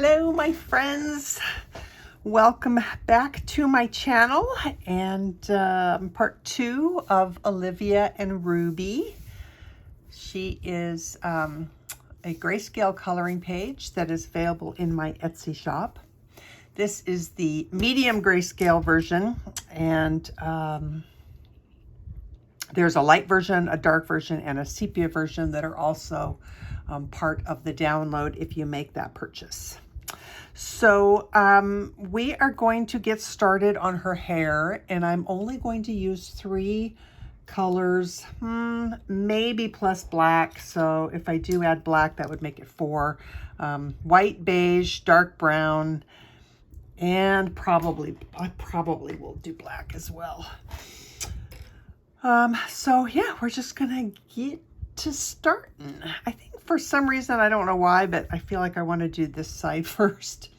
Hello, my friends. Welcome back to my channel and part 2 of Olivia and Ruby. She is a grayscale coloring page that is available in my Etsy shop. This is the medium grayscale version, and there's a light version, a dark version, and a sepia version that are also part of the download if you make that purchase. So we are going to get started on her hair, and I'm only going to use 3 colors, maybe plus black. So if I do add black, that would make it 4. White, beige, dark brown, and I probably will do black as well. So yeah, we're just gonna get to starting. I think for some reason, I don't know why, but I feel like I want to do this side first.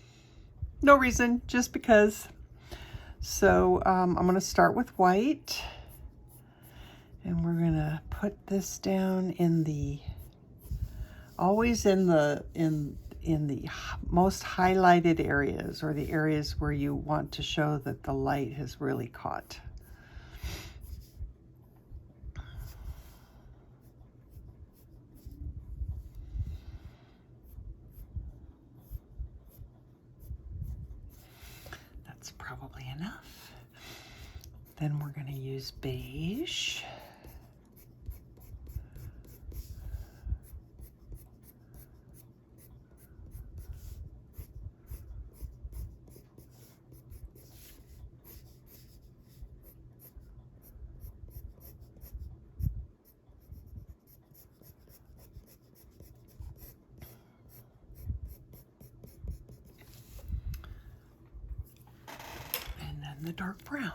No reason, just because. So I'm gonna start with white, and we're gonna put this down in the, always in the most highlighted areas, or the areas where you want to show that the light has really caught. That's probably enough. Then we're going to use beige. The dark brown.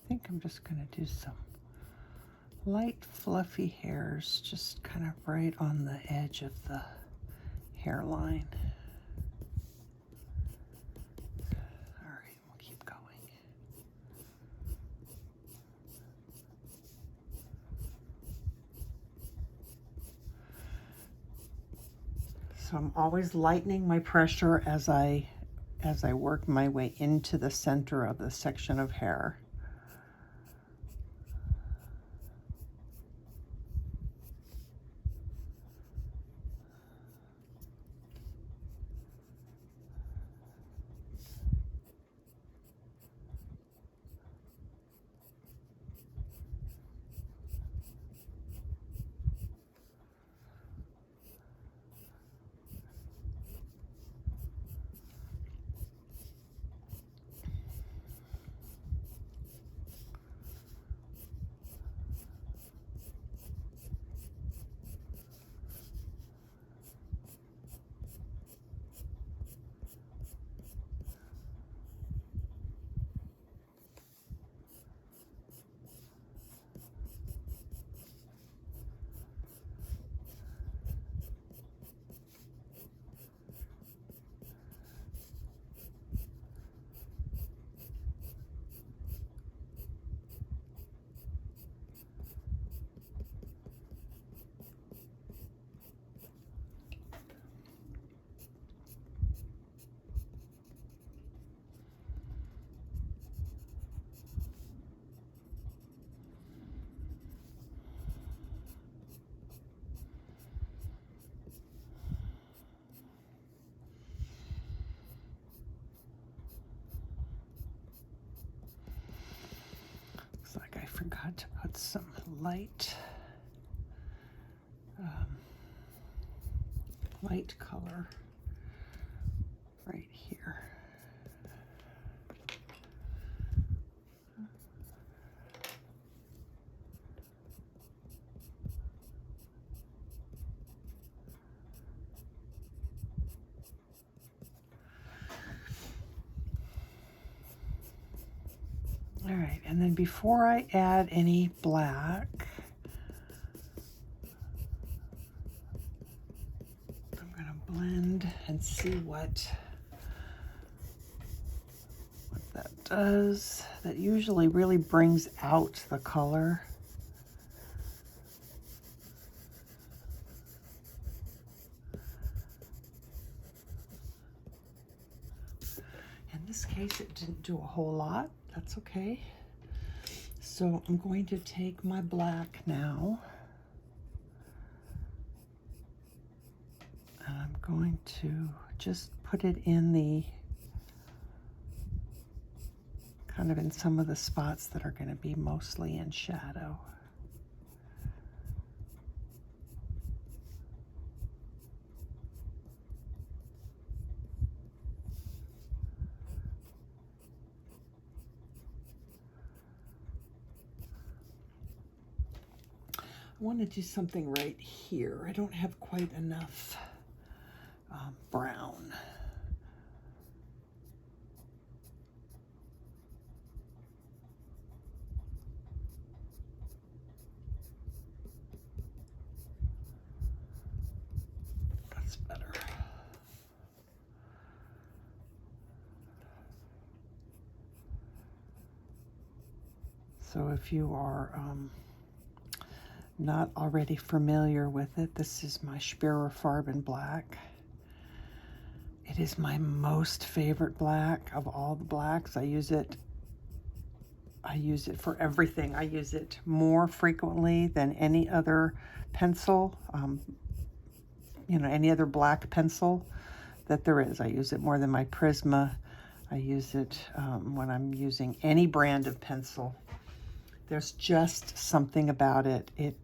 I think I'm just going to do some light fluffy hairs, just kind of right on the edge of the hairline. All right, we'll keep going. So I'm always lightening my pressure as I work my way into the center of the section of hair. Looks like I forgot to put some light light color right here. All right, and then before I add any black, I'm going to blend and see what that does. That usually really brings out the color. In this case, it didn't do a whole lot. That's okay. So I'm going to take my black now, and I'm going to just put it in the kind of in some of the spots that are going to be mostly in shadow. I want to do something right here. I don't have quite enough brown. That's better. So if you are not already familiar with it, this is my Schpirerr Farben black. It is my most favorite black of all the blacks. I use it for everything. I use it more frequently than any other pencil, you know, any other black pencil that there is. I use it more than my Prisma. I use it when I'm using any brand of pencil. There's just something about it. It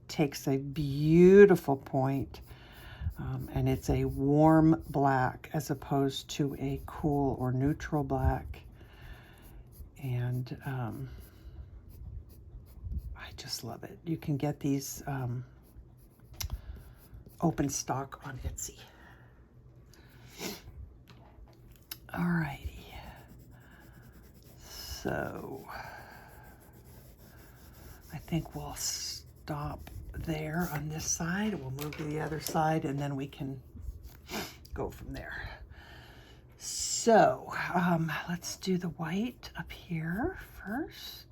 takes a beautiful point, and it's a warm black as opposed to a cool or neutral black. And I just love it. You can get these open stock on Etsy. Alrighty. So I think we'll stop there on this side. We'll move to the other side, and then we can go from there. So let's do the white up here first.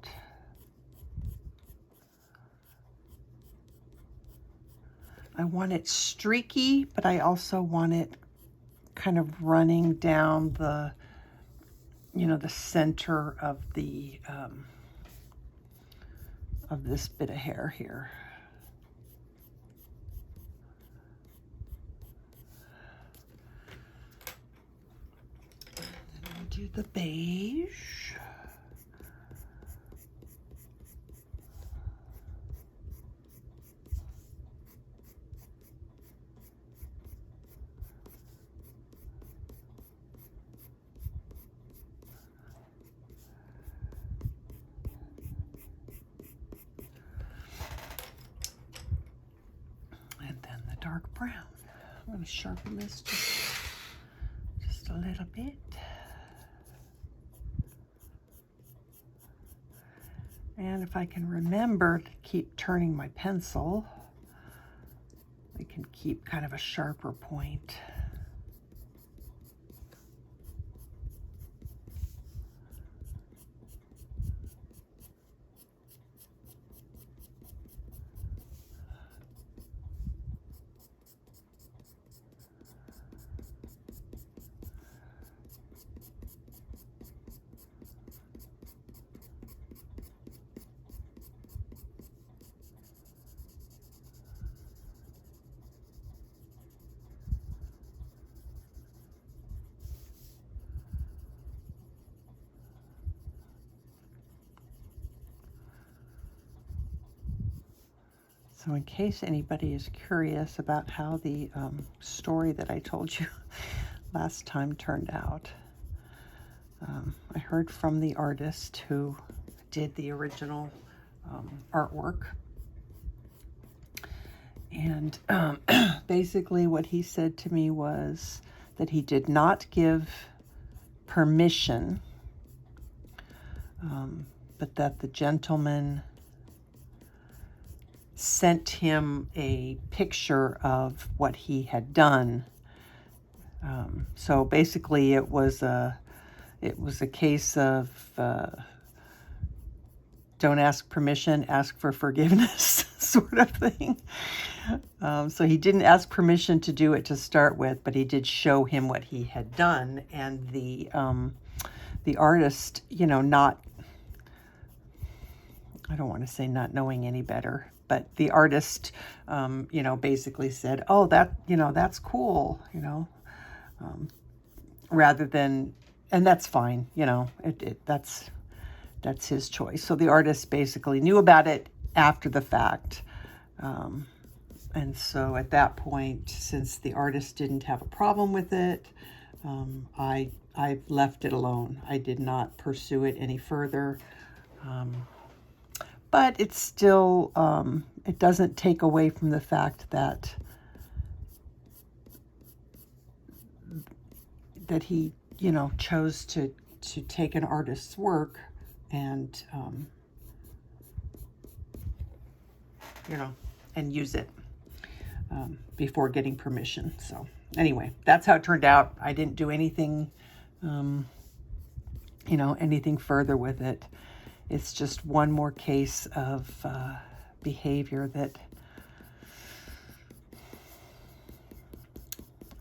I want it streaky, but I also want it kind of running down the, you know, the center of the of this bit of hair here. And then we'll do the beige. Dark brown. I'm going to sharpen this just a little bit. And if I can remember to keep turning my pencil, I can keep kind of a sharper point. So in case anybody is curious about how the story that I told you last time turned out, I heard from the artist who did the original artwork. And basically what he said to me was that he did not give permission, but that the gentleman sent him a picture of what he had done. So basically it was a case of don't ask permission, ask for forgiveness sort of thing. So he didn't ask permission to do it to start with, but he did show him what he had done. And the artist, you know, not, I don't want to say not knowing any better, but the artist, you know, basically said, oh, that, you know, that's cool, you know, rather than, and that's fine, you know, that's his choice. So the artist basically knew about it after the fact. And so at that point, since the artist didn't have a problem with it, I left it alone. I did not pursue it any further. But it's still, it doesn't take away from the fact that he, you know, chose to take an artist's work and, you know, and use it before getting permission. So anyway, that's how it turned out. I didn't do anything, you know, anything further with it. It's just one more case of behavior that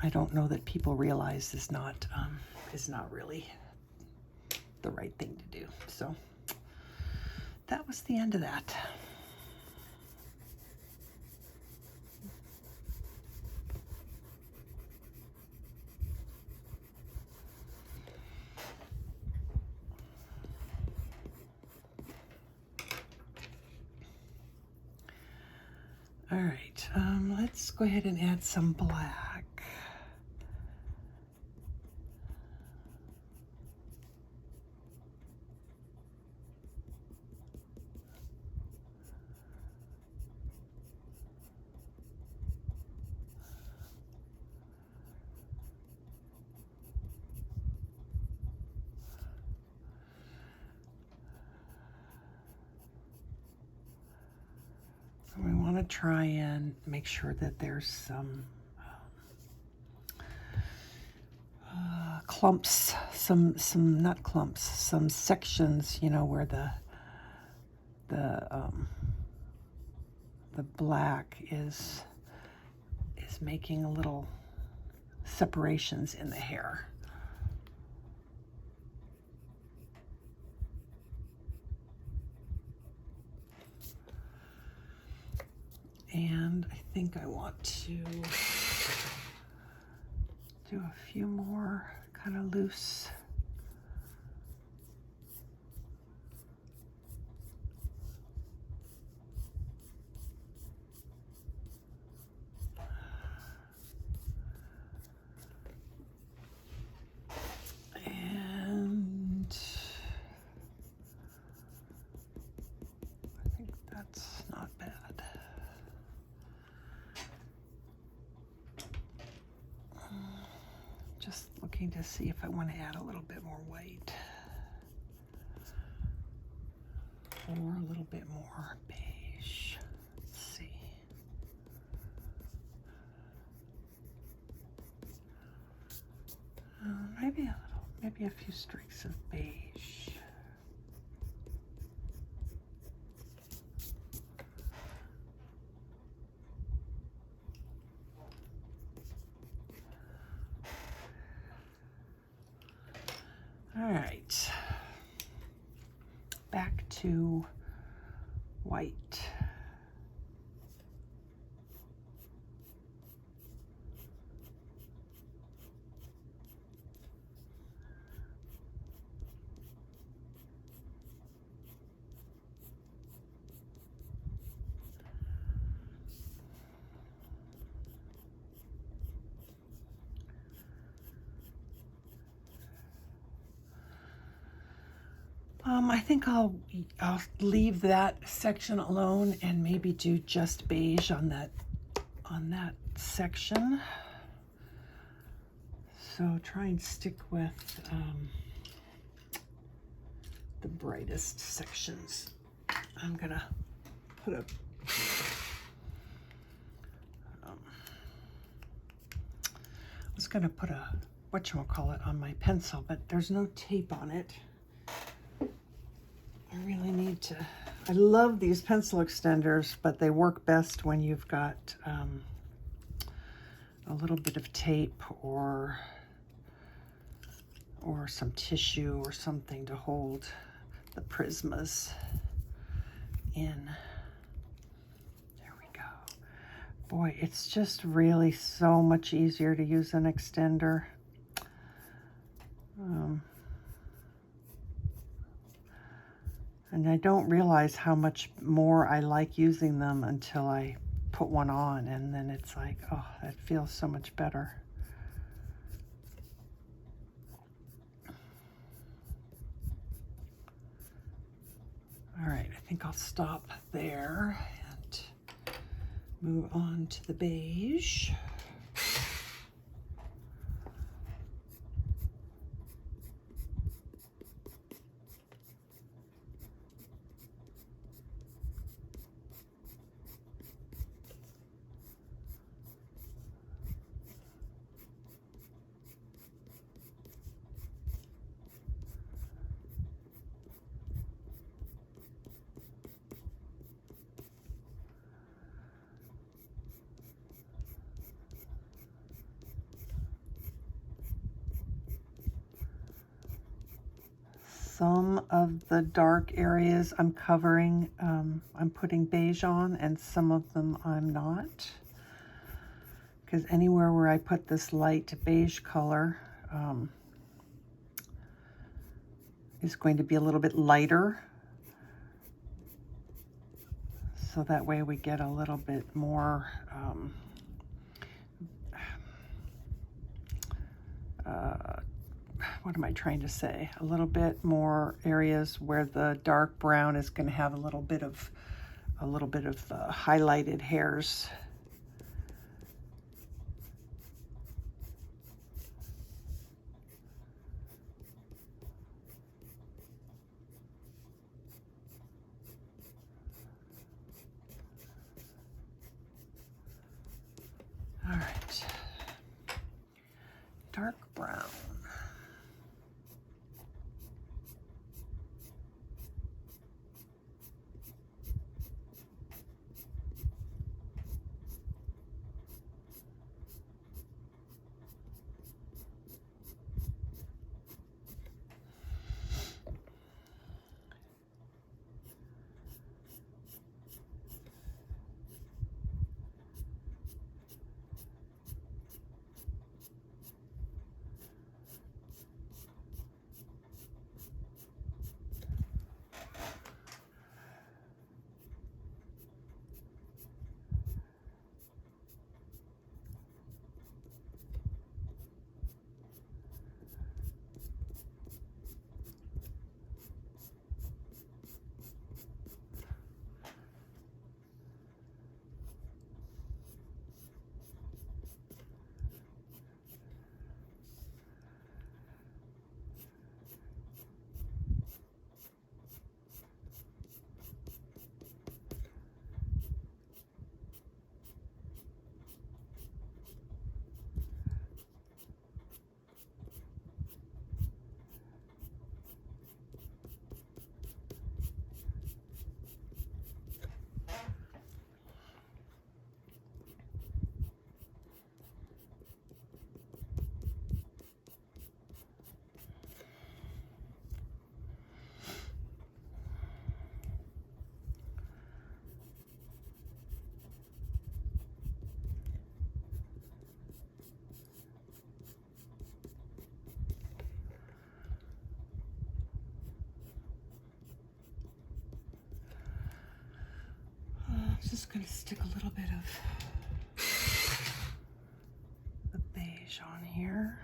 I don't know that people realize is not really the right thing to do. So that was the end of that. All right, let's go ahead and add some black. We want to try and make sure that there's some clumps, some not clumps, some sections, you know, where the black is making a little separations in the hair. And I think I want to do a few more kind of loose. And I think that's not bad. Just looking to see if I want to add a little bit more white or a little bit more beige. Let's see. Maybe a few streaks of beige. All right, back to white. I think I'll leave that section alone and maybe do just beige on that section. So try and stick with the brightest sections. I'm gonna put a I was gonna put a whatchamacallit on my pencil, but there's no tape on it. I really need to. I love these pencil extenders, but they work best when you've got a little bit of tape or some tissue or something to hold the Prismas in. There we go. Boy, it's just really so much easier to use an extender. And I don't realize how much more I like using them until I put one on, and then it's like, oh, that feels so much better. All right, I think I'll stop there and move on to the beige. Some of the dark areas I'm covering, I'm putting beige on, and some of them I'm not. Because anywhere where I put this light beige color is going to be a little bit lighter. So that way we get a little bit more what am I trying to say? A little bit more areas where the dark brown is going to have a little bit of highlighted hairs. All right, dark brown. I'm just going to stick a little bit of the beige on here.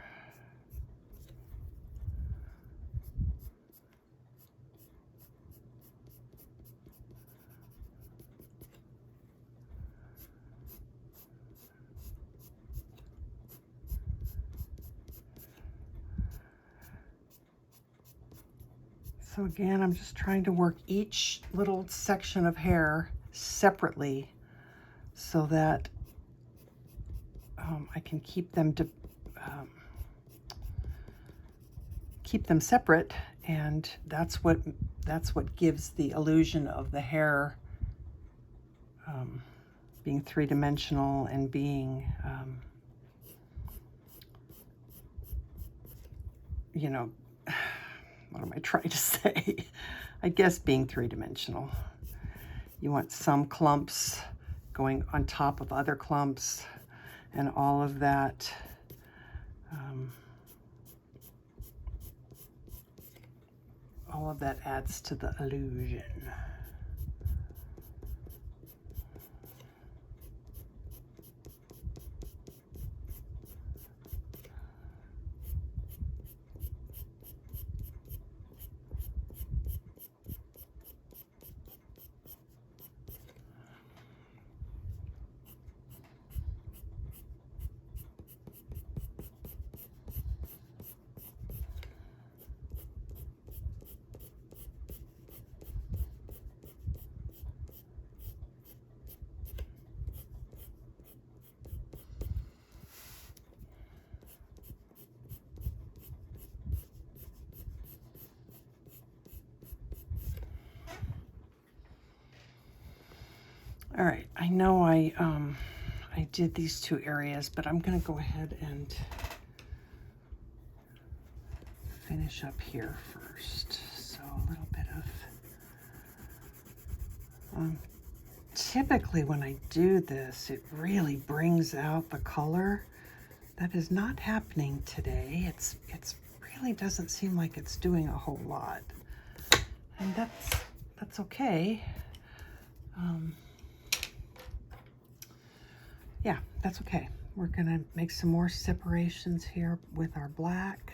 So again, I'm just trying to work each little section of hair separately so that I can keep them separate, and that's what gives the illusion of the hair being three-dimensional and being you know, what am I trying to say? I guess being three-dimensional. You want some clumps going on top of other clumps and all of that. All of that adds to the illusion. All right, I know I did these two areas, but I'm gonna go ahead and finish up here first. So a little bit of, typically when I do this, it really brings out the color. That is not happening today. It's really doesn't seem like it's doing a whole lot. And that's okay. Yeah, that's okay. We're gonna make some more separations here with our black.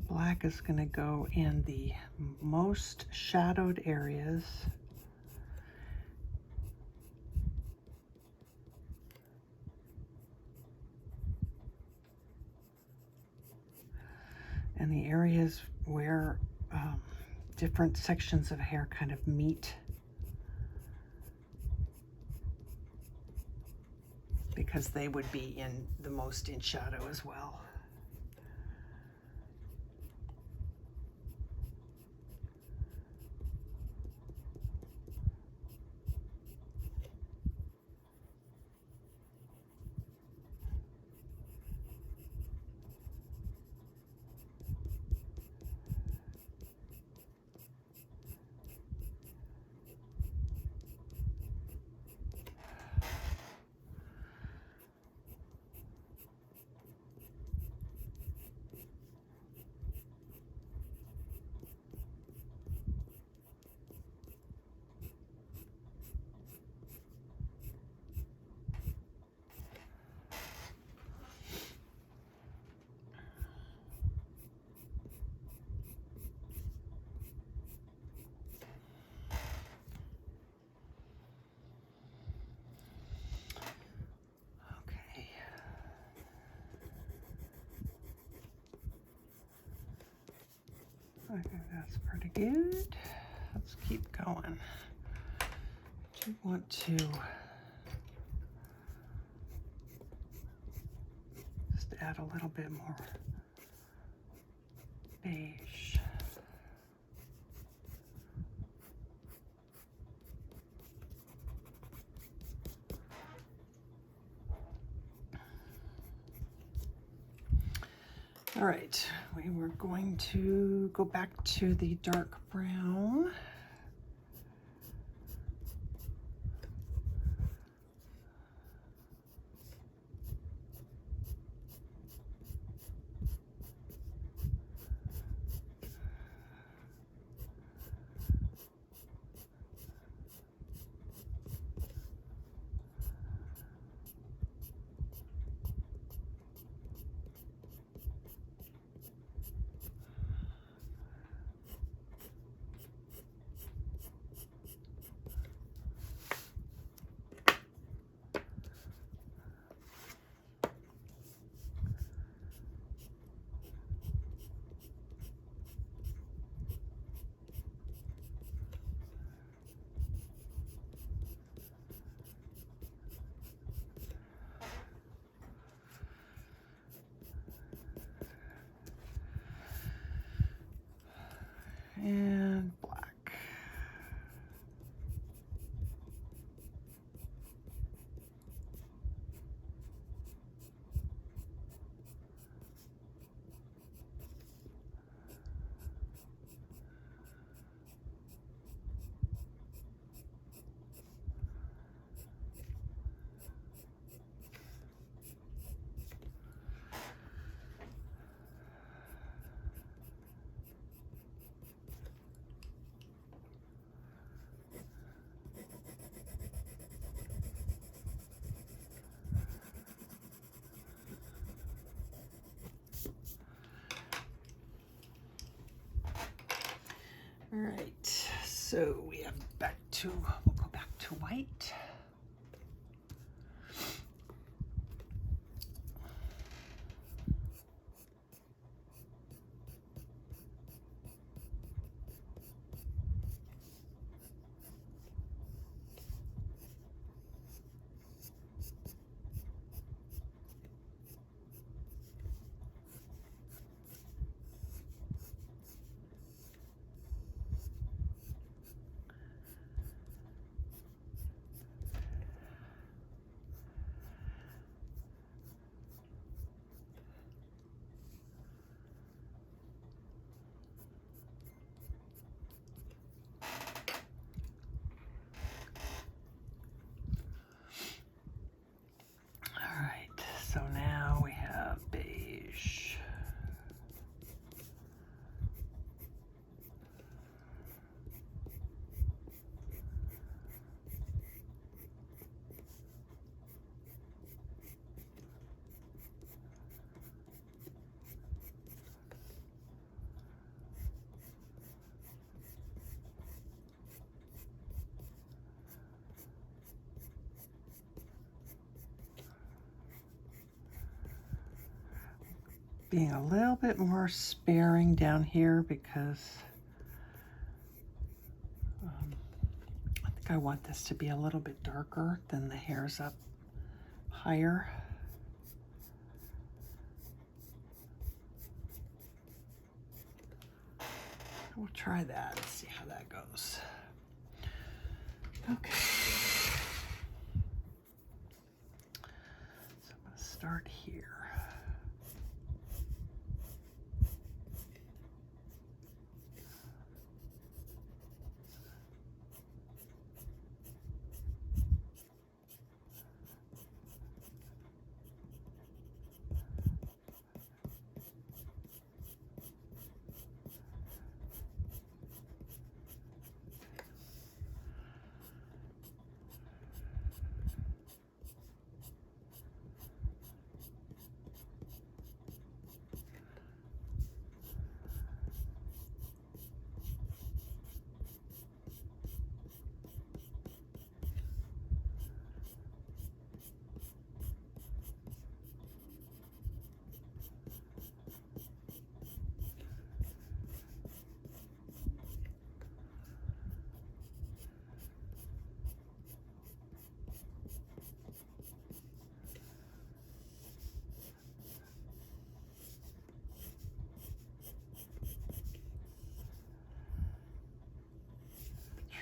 Black is gonna go in the most shadowed areas. And the areas where different sections of hair kind of meet, because they would be in the most in shadow as well. I think that's pretty good. Let's keep going. I do want to just add a little bit more beige. All right, we were going to go back to the dark brown. All right, so we have we'll go back to white. So now we have beige. Being a little bit more sparing down here because I think I want this to be a little bit darker than the hairs up higher. We'll try that and see how that goes. Okay. So I'm going to start here.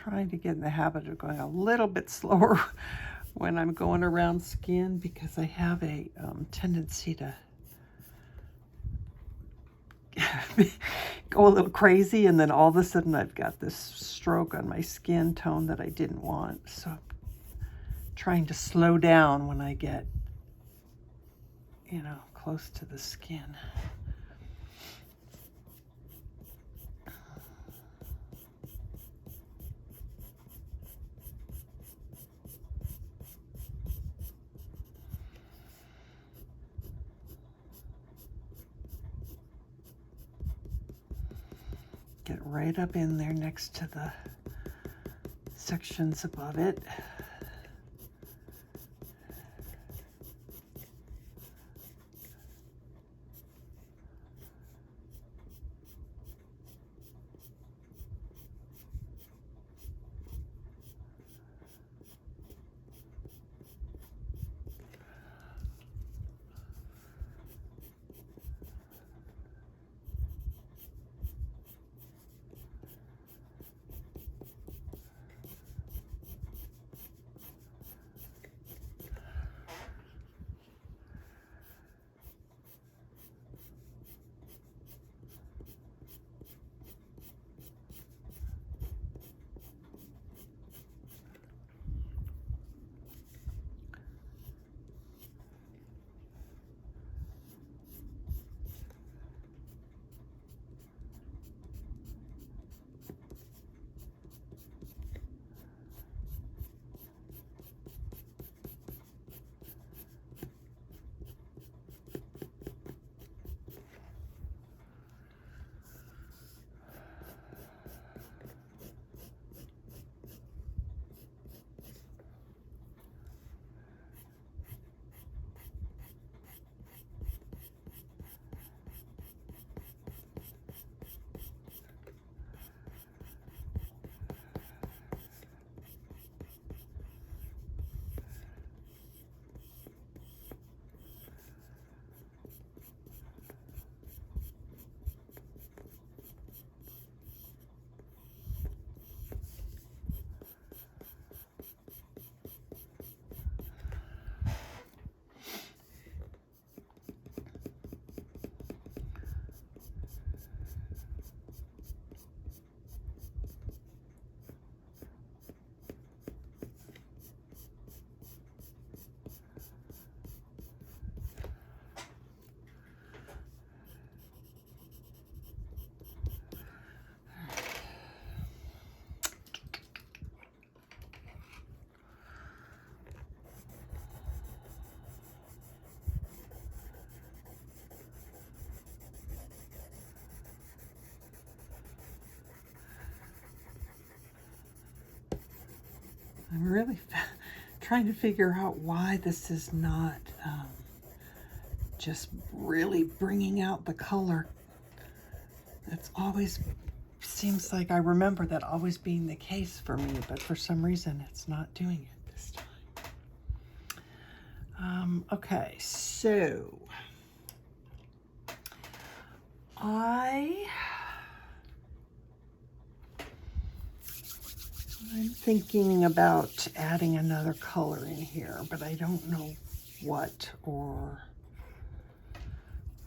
Trying to get in the habit of going a little bit slower when I'm going around skin because I have a tendency to go a little crazy, and then all of a sudden I've got this stroke on my skin tone that I didn't want. So I'm trying to slow down when I get, you know, close to the skin. Get right up in there next to the sections above it. I'm really trying to figure out why this is not just really bringing out the color. It's always seems like I remember that always being the case for me, but for some reason it's not doing it this time. Okay, so I'm thinking about adding another color in here, but I don't know what, or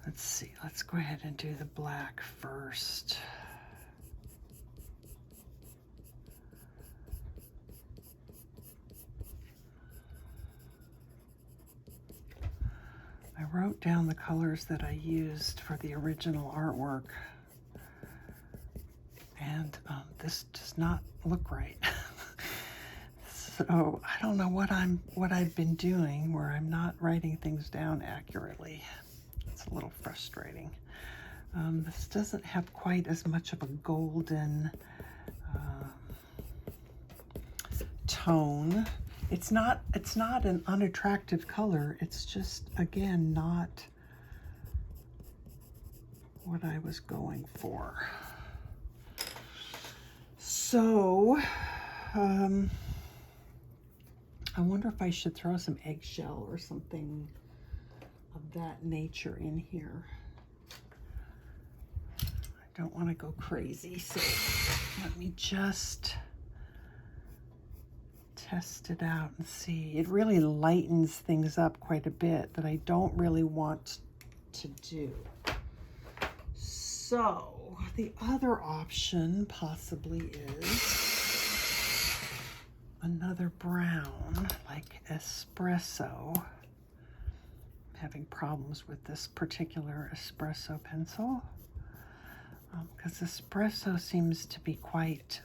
let's see, let's go ahead and do the black first. I wrote down the colors that I used for the original artwork, and this does not look right. So I don't know what I've been doing where I'm not writing things down accurately. It's a little frustrating. This doesn't have quite as much of a golden tone. It's not an unattractive color. It's just, again, not what I was going for. So, I wonder if I should throw some eggshell or something of that nature in here. I don't want to go crazy, so let me just test it out and see. It really lightens things up quite a bit that I don't really want to do. So the other option possibly is another brown like Espresso. I'm having problems with this particular Espresso pencil because Espresso seems to be quite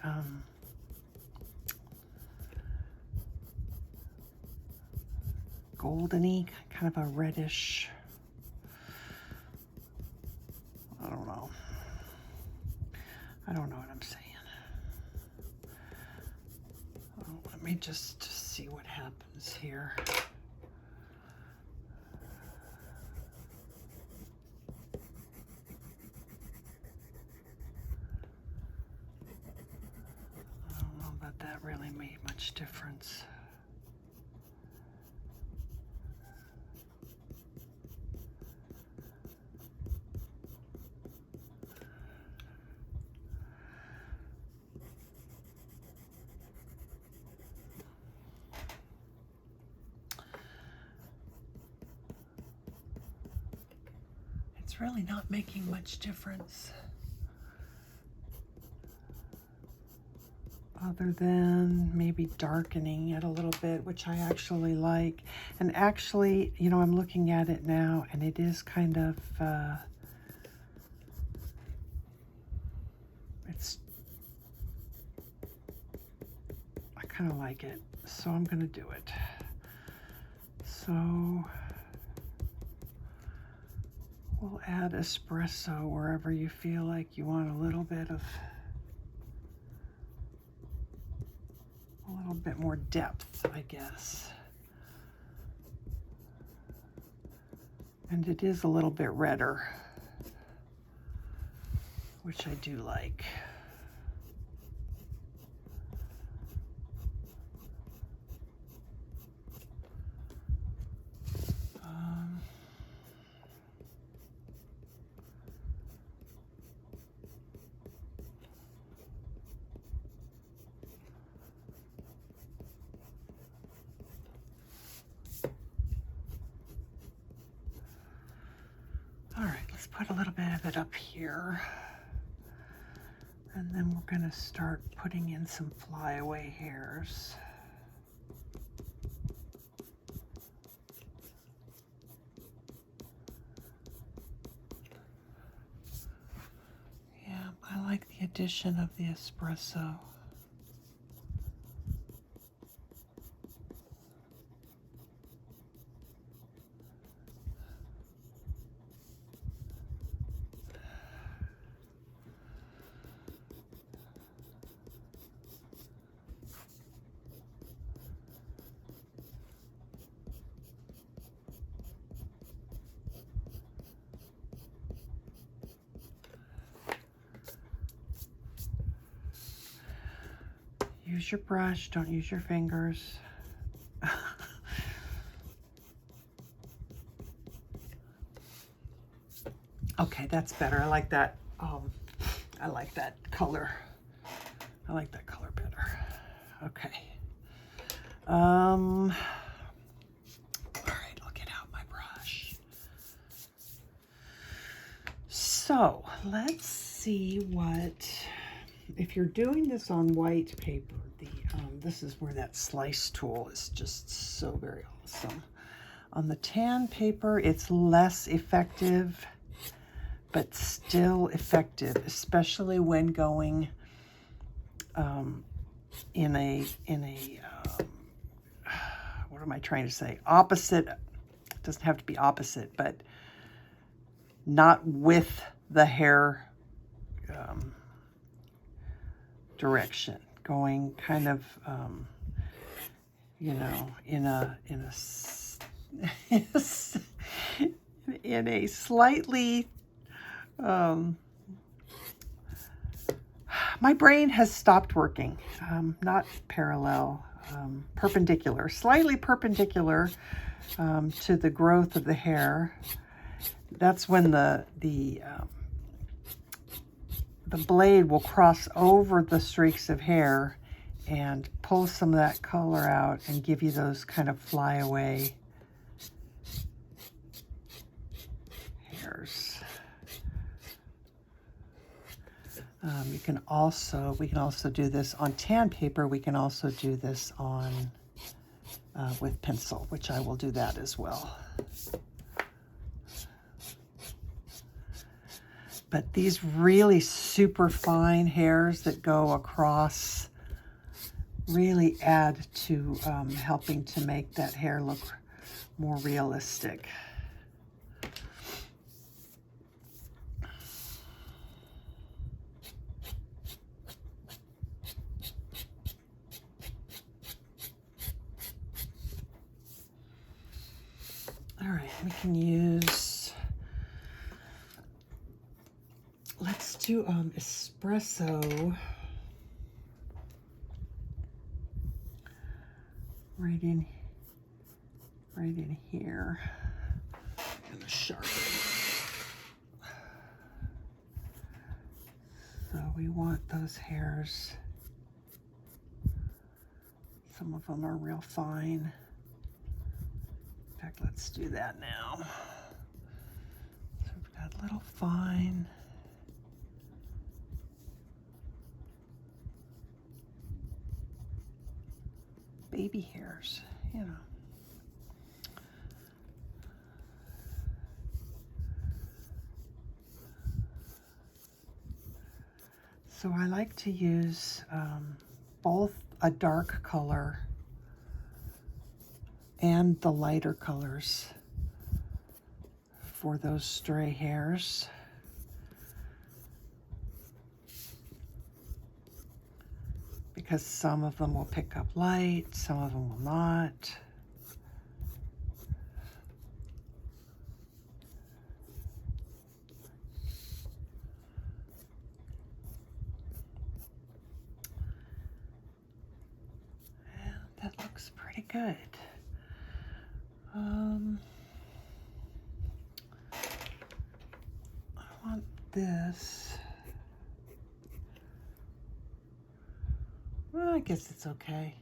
goldeny, kind of a reddish, I don't know what I'm saying. Oh, let me just see what happens here. I don't know that that really made much difference. It's really not making much difference other than maybe darkening it a little bit, which I actually like. And actually, you know, I'm looking at it now and it is kind of, I kind of like it, so I'm going to do it. So we'll add Espresso wherever you feel like you want a little bit more depth, I guess. And it is a little bit redder, which I do like. All right, let's put a little bit of it up here. And then we're going to start putting in some flyaway hairs. Yeah, I like the addition of the Espresso. use your brush, don't use your fingers. Okay, that's better. I like that. I like that color. I like that color better. Okay. All right, I'll get out my brush. So let's see what, if you're doing this on white paper, this is where that slice tool is just so very awesome. On the tan paper, it's less effective, but still effective, especially when going in a what am I trying to say? Opposite, it doesn't have to be opposite, but not with the hair direction, going kind of, you know, in a slightly, my brain has stopped working, not parallel, perpendicular, slightly perpendicular to the growth of the hair. That's when the blade will cross over the streaks of hair and pull some of that color out and give you those kind of flyaway hairs. We can also do this on tan paper. We can also do this on with pencil, which I will do that as well. But these really super fine hairs that go across really add to helping to make that hair look more realistic. All right, we can use, let's do Espresso right in here, and the sharpen. So we want those hairs, some of them are real fine. In fact, let's do that now. So we've got little fine. Baby hairs, you know. So I like to use both a dark color and the lighter colors for those stray hairs. Because some of them will pick up light, some of them will not. And that looks pretty good. I want this. Well, I guess it's okay.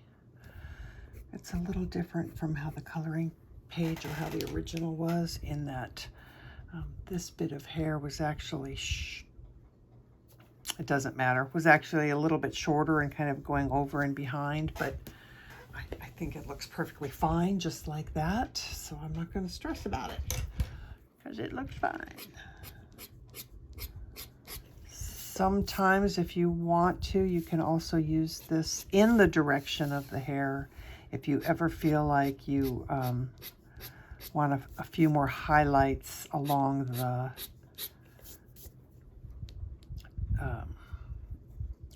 It's a little different from how the coloring page or how the original was, in that this bit of hair was actually, it doesn't matter, was actually a little bit shorter and kind of going over and behind, but I think it looks perfectly fine just like that. So I'm not going to stress about it because it looks fine. Sometimes if you want to, you can also use this in the direction of the hair. If you ever feel like you want a few more highlights along the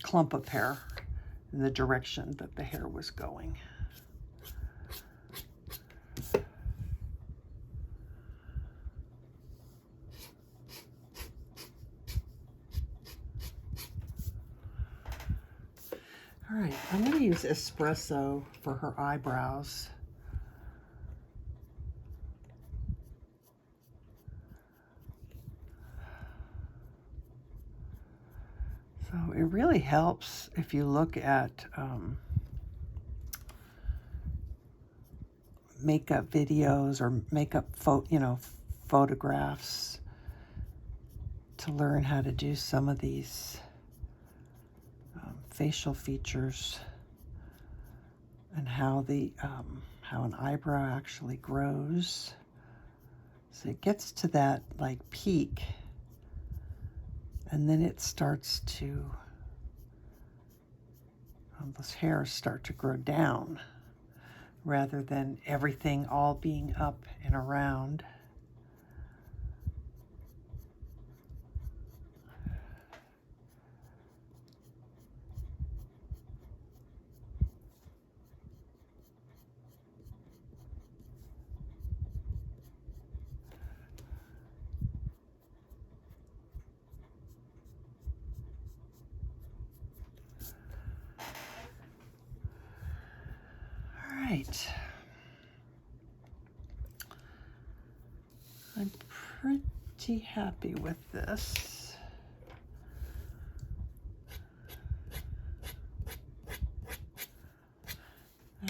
clump of hair in the direction that the hair was going. All right, I'm going to use Espresso for her eyebrows. So it really helps if you look at makeup videos or makeup photographs to learn how to do some of these facial features and how how an eyebrow actually grows. So it gets to that like peak, and then it starts to, those hairs start to grow down rather than everything all being up and around. Right. I'm pretty happy with this.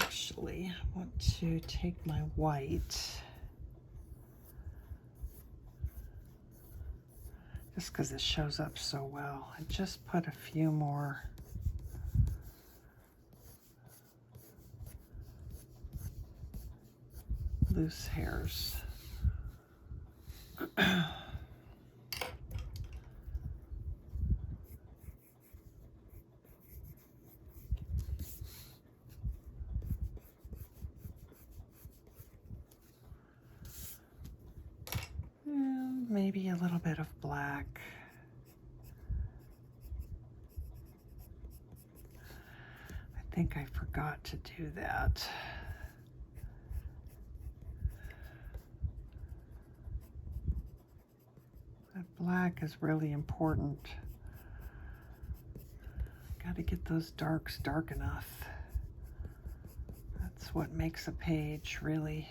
Actually, I want to take my white, just because it shows up so well, and just put a few more loose hairs. And maybe a little bit of black. I think I forgot to do that. That black is really important. Got to get those darks dark enough. That's what makes a page really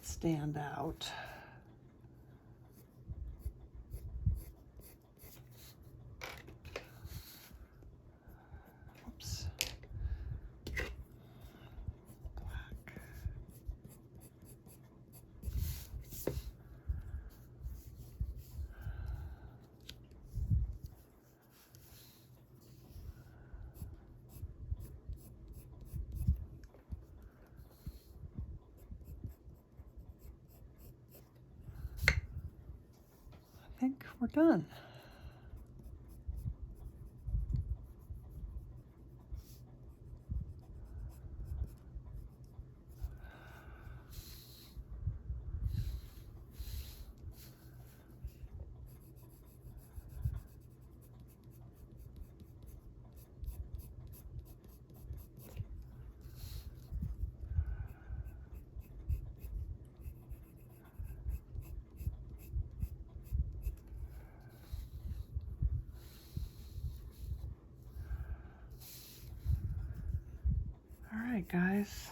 stand out. Oops. Black. I think we're done. All right, guys.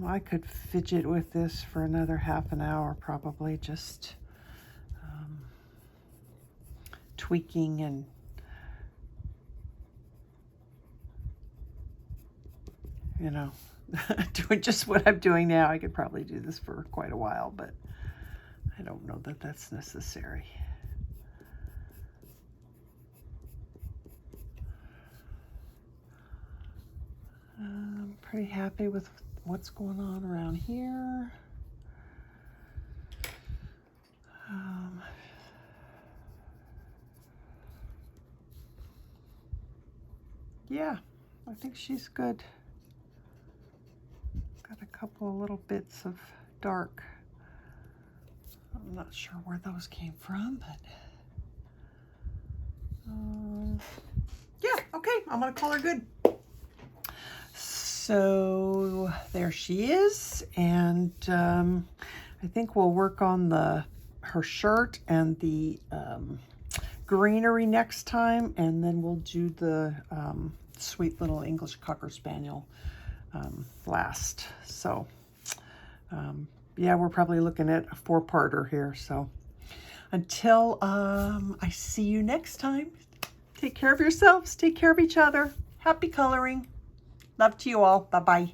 I could fidget with this for another half an hour, probably, just tweaking and doing just what I'm doing now. I could probably do this for quite a while, but I don't know that that's necessary. I'm pretty happy with what's going on around here. Yeah, I think she's good. Got a couple of little bits of dark. I'm not sure where those came from, but yeah, okay, I'm gonna call her good. So there she is, and I think we'll work on her shirt and the greenery next time, and then we'll do the sweet little English Cocker Spaniel last. So yeah, we're probably looking at a 4-parter here. So until I see you next time, take care of yourselves, take care of each other. Happy coloring. Love to you all. Bye-bye.